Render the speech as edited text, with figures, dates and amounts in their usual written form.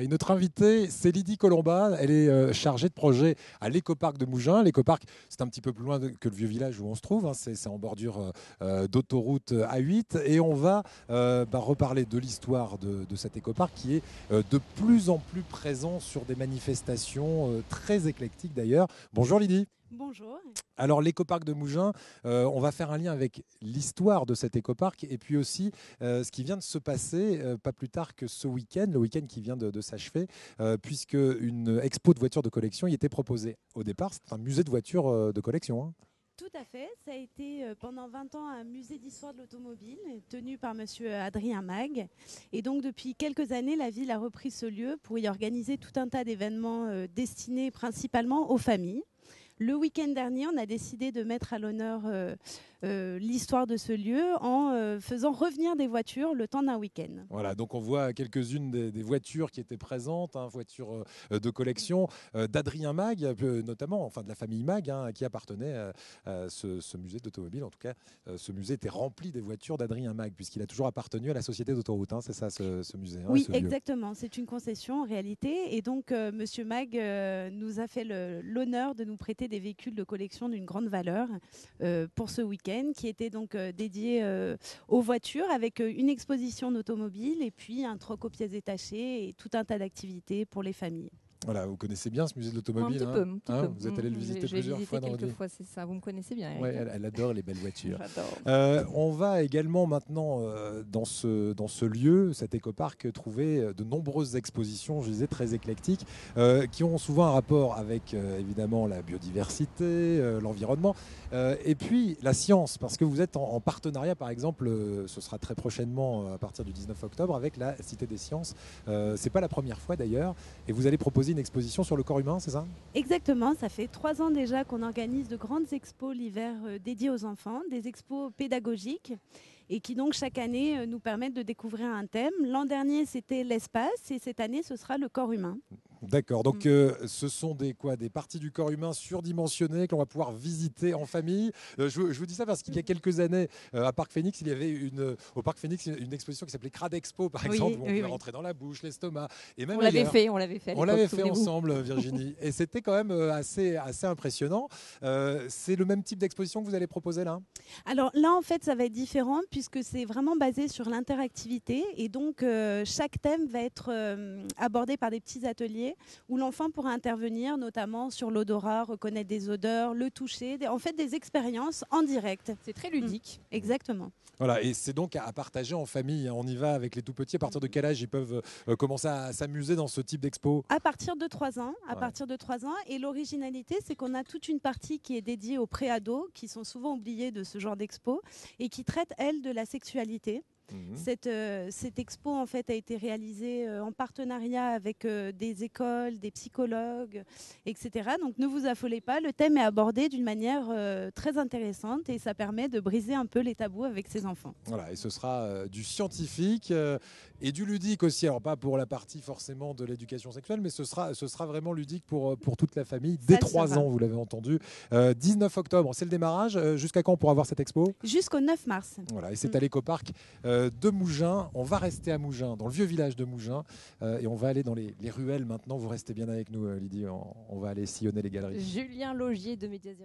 Et notre invitée, c'est Lydie Colomba. Elle est chargée de projet à l'écoparc de Mougins. L'écoparc, c'est un petit peu plus loin que le vieux village où on se trouve, hein. C'est en bordure d'autoroute A8. Et on va reparler de l'histoire de cet écoparc qui est de plus en plus présent sur des manifestations très éclectiques d'ailleurs. Bonjour Lydie. Bonjour. Alors l'écoparc de Mougins, on va faire un lien avec l'histoire de cet écoparc et puis aussi ce qui vient de se passer pas plus tard que ce week-end, le week-end qui vient de s'achever, puisque une expo de voitures de collection y était proposée. Au départ, c'est un musée de voitures de collection, hein. Tout à fait. Ça a été pendant 20 ans un musée d'histoire de l'automobile tenu par monsieur Adrien Mag. Et donc depuis quelques années, la ville a repris ce lieu pour y organiser tout un tas d'événements destinés principalement aux familles. Le week-end dernier, on a décidé de mettre à l'honneur l'histoire de ce lieu en faisant revenir des voitures le temps d'un week-end. Voilà, donc on voit quelques-unes des voitures qui étaient présentes, hein, voitures de collection d'Adrien Mag, notamment, enfin de la famille Mag, hein, qui appartenait à ce musée d'automobile. En tout cas, ce musée était rempli des voitures d'Adrien Mag, puisqu'il a toujours appartenu à la société d'autoroute, hein, c'est ça ce musée, hein, Oui, ce lieu. exactement. C'est une concession en réalité. Et donc, monsieur Mag nous a fait l'honneur de nous prêter des véhicules de collection d'une grande valeur pour ce week-end, qui était donc dédié aux voitures, avec une exposition d'automobiles et puis un troc aux pièces détachées et tout un tas d'activités pour les familles. Voilà, vous connaissez bien ce musée de Un l'automobile, petit hein, peu, un petit hein, peu. vous êtes allé le visiter J'ai plusieurs visité fois dans votre quelques vie. fois, c'est ça. Vous me connaissez bien, Eric. Ouais, elle adore les belles voitures. J'adore. On va également maintenant dans ce lieu, cet écoparc, trouver de nombreuses expositions, je disais, très éclectiques, qui ont souvent un rapport avec évidemment la biodiversité, l'environnement, et puis la science, parce que vous êtes en partenariat, par exemple, ce sera très prochainement à partir du 19 octobre, avec la Cité des Sciences. C'est pas la première fois d'ailleurs, et vous allez proposer une exposition sur le corps humain, c'est ça? Exactement, ça fait 3 ans déjà qu'on organise de grandes expos l'hiver dédiées aux enfants, des expos pédagogiques et qui donc chaque année nous permettent de découvrir un thème. L'an dernier c'était l'espace et cette année ce sera le corps humain. D'accord, donc ce sont des parties du corps humain surdimensionnées que l'on va pouvoir visiter en famille. Je vous dis ça parce qu'il y a quelques années, à Parc Phoenix, il y avait au Parc Phoenix une exposition qui s'appelait Crade Expo, par exemple, où on pouvait rentrer dans la bouche, l'estomac, et même On l'avait ailleurs. fait, on l'avait fait. On l'avait fait ensemble, Virginie, et c'était quand même assez impressionnant. C'est le même type d'exposition que vous allez proposer là? Alors là en fait ça va être différent puisque c'est vraiment basé sur l'interactivité et donc chaque thème va être abordé par des petits ateliers où l'enfant pourra intervenir notamment sur l'odorat, reconnaître des odeurs, le toucher, en fait des expériences en direct. C'est très ludique. Exactement. Voilà, et c'est donc à partager en famille. On y va avec les tout petits. À partir de quel âge ils peuvent commencer à s'amuser dans ce type d'expo? À partir de 3 ans. À Ouais. partir de 3 ans. Et l'originalité, c'est qu'on a toute une partie qui est dédiée aux préados, qui sont souvent oubliés de ce genre d'expo, et qui traite, elle, de la sexualité. Cette expo en fait a été réalisée en partenariat avec des écoles, des psychologues, etc. Donc ne vous affolez pas, le thème est abordé d'une manière très intéressante et ça permet de briser un peu les tabous avec ses enfants. Voilà, et ce sera du scientifique et du ludique aussi. Alors pas pour la partie forcément de l'éducation sexuelle, mais ce sera vraiment ludique pour toute la famille dès Ça le 3 sera. ans, vous l'avez entendu. 19 octobre, c'est le démarrage. Jusqu'à quand on pourra voir cette expo? Jusqu'au 9 mars. Voilà, et c'est à l'écoparc de Mougins. On va rester à Mougins, dans le vieux village de Mougins, et on va aller dans les ruelles maintenant. Vous restez bien avec nous, Lydie. On va aller sillonner les galeries. Julien Laugier de Média 06.